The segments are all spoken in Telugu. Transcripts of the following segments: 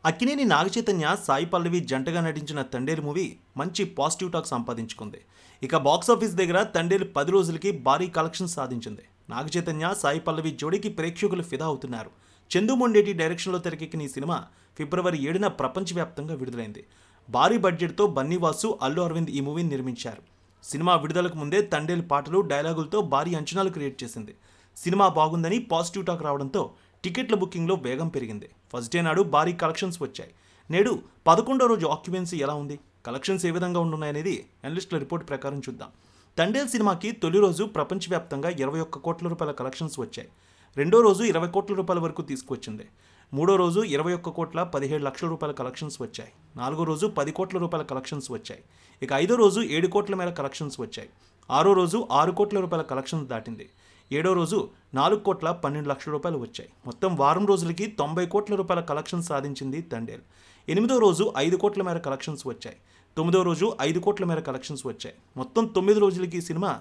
అక్కినేని నాగచైతన్య, సాయి పల్లవి జంటగా నటించిన తండేలు మూవీ మంచి పాజిటివ్ టాక్ సంపాదించుకుంది. ఇక బాక్సాఫీస్ దగ్గర తండేలు 10 రోజులకి భారీ కలెక్షన్స్ సాధించింది. నాగచైతన్య, సాయి పల్లవి జోడీకి ప్రేక్షకులు ఫిదా అవుతున్నారు. చందు మొండేటి డైరెక్షన్లో తెరకెక్కిన ఈ సినిమా ఫిబ్రవరి 7న ప్రపంచవ్యాప్తంగా విడుదలైంది. భారీ బడ్జెట్తో బన్నీవాసు, అల్లు అరవింద్ ఈ మూవీని నిర్మించారు. సినిమా విడుదలకు ముందే తండేలు పాటలు, డైలాగులతో భారీ అంచనాలు క్రియేట్ చేసింది. సినిమా బాగుందని పాజిటివ్ టాక్ రావడంతో టికెట్ల బుకింగ్లో వేగం పెరిగింది. ఫస్ట్ డే నాడు భారీ కలెక్షన్స్ వచ్చాయి. నేడు 11వ రోజు ఆక్యుపెన్సీ ఎలా ఉంది, కలెక్షన్స్ ఏ విధంగా ఉంటున్నాయనేది అనలిస్టుల రిపోర్ట్ ప్రకారం చూద్దాం. తండేల్ సినిమాకి తొలి రోజు ప్రపంచవ్యాప్తంగా 21 కోట్ల రూపాయల కలెక్షన్స్ వచ్చాయి. రెండో రోజు 20 కోట్ల రూపాయల వరకు తీసుకొచ్చింది. మూడో రోజు 21 కోట్ల 17 లక్షల రూపాయల కలెక్షన్స్ వచ్చాయి. నాలుగో రోజు 10 కోట్ల రూపాయల కలెక్షన్స్ వచ్చాయి. ఇక ఐదో రోజు 7 కోట్ల మేర కలెక్షన్స్ వచ్చాయి. ఆరో రోజు 6 కోట్ల రూపాయల కలెక్షన్స్ దాటింది. ఏడో రోజు 4 కోట్ల 12 లక్షల రూపాయలు వచ్చాయి. మొత్తం వారం రోజులకి 90 కోట్ల రూపాయల కలెక్షన్స్ సాధించింది తండేల్. ఎనిమిదో రోజు 5 కోట్ల మేర కలెక్షన్స్ వచ్చాయి. తొమ్మిదో రోజు 5 కోట్ల మేర కలెక్షన్స్ వచ్చాయి. మొత్తం 9 రోజులకి ఈ సినిమా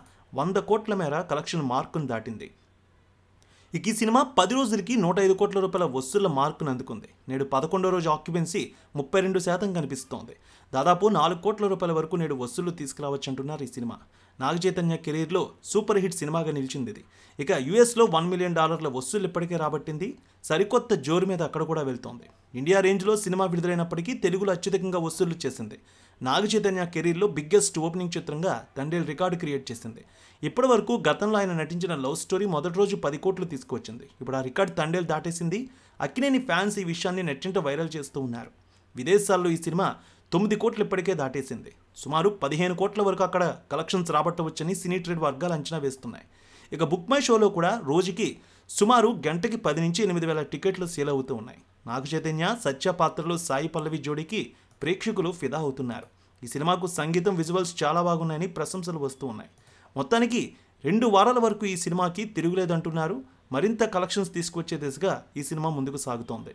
100 కోట్ల మేర కలెక్షన్ మార్కును దాటింది. ఇక ఈ సినిమా 10 రోజులకి 105 కోట్ల రూపాయల వసూళ్ల మార్కును అందుకుంది. నేడు 11వ రోజు ఆక్యుపెన్సీ 32% కనిపిస్తోంది. దాదాపు 4 కోట్ల రూపాయల వరకు నేడు వసూళ్లు తీసుకురావచ్చంటున్నారు ఈ సినిమా. నాగచైతన్య కెరీర్లో సూపర్ హిట్ సినిమాగా నిలిచింది ఇది. ఇక యుఎస్లో $1 మిలియన్ వసూళ్లు ఇప్పటికే రాబట్టింది. సరికొత్త జోరు మీద అక్కడ కూడా వెళ్తోంది. ఇండియా రేంజ్లో సినిమా విడుదలైనప్పటికీ తెలుగులో అత్యధికంగా వసూళ్లు చేసింది. నాగచైతన్య కెరీర్లో బిగ్గెస్ట్ ఓపెనింగ్ చిత్రంగా తండేల్ రికార్డు క్రియేట్ చేసింది. ఇప్పటి వరకు గతంలో ఆయన నటించిన లవ్ స్టోరీ మొదటి రోజు 10 కోట్లు తీసుకువచ్చింది. ఇప్పుడు ఆ రికార్డు తండేల్ దాటేసింది. అక్కినేని ఫ్యాన్స్ ఈ విషయాన్ని నెట్టింట వైరల్ చేస్తూ ఉన్నారు. విదేశాల్లో ఈ సినిమా 9 కోట్లు ఇప్పటికే దాటేసింది. సుమారు 15 కోట్ల వరకు అక్కడ కలెక్షన్స్ రాబట్టవచ్చని సినీ ట్రేడ్ వర్గాలు అంచనా వేస్తున్నాయి. ఇక బుక్ మై షోలో కూడా రోజుకి సుమారు గంటకి 10 నుంచి 8 వేల టికెట్లు సేల్ అవుతూ ఉన్నాయి. నాగచైతన్య, సత్య పాత్రలో సాయి పల్లవి జోడీకి ప్రేక్షకులు ఫిదా అవుతున్నారు. ఈ సినిమాకు సంగీతం, విజువల్స్ చాలా బాగున్నాయని ప్రశంసలు వస్తూ ఉన్నాయి. మొత్తానికి 2 వారాల వరకు ఈ సినిమాకి తిరుగులేదంటున్నారు. మరింత కలెక్షన్స్ తీసుకొచ్చే దిశగా ఈ సినిమా ముందుకు సాగుతోంది.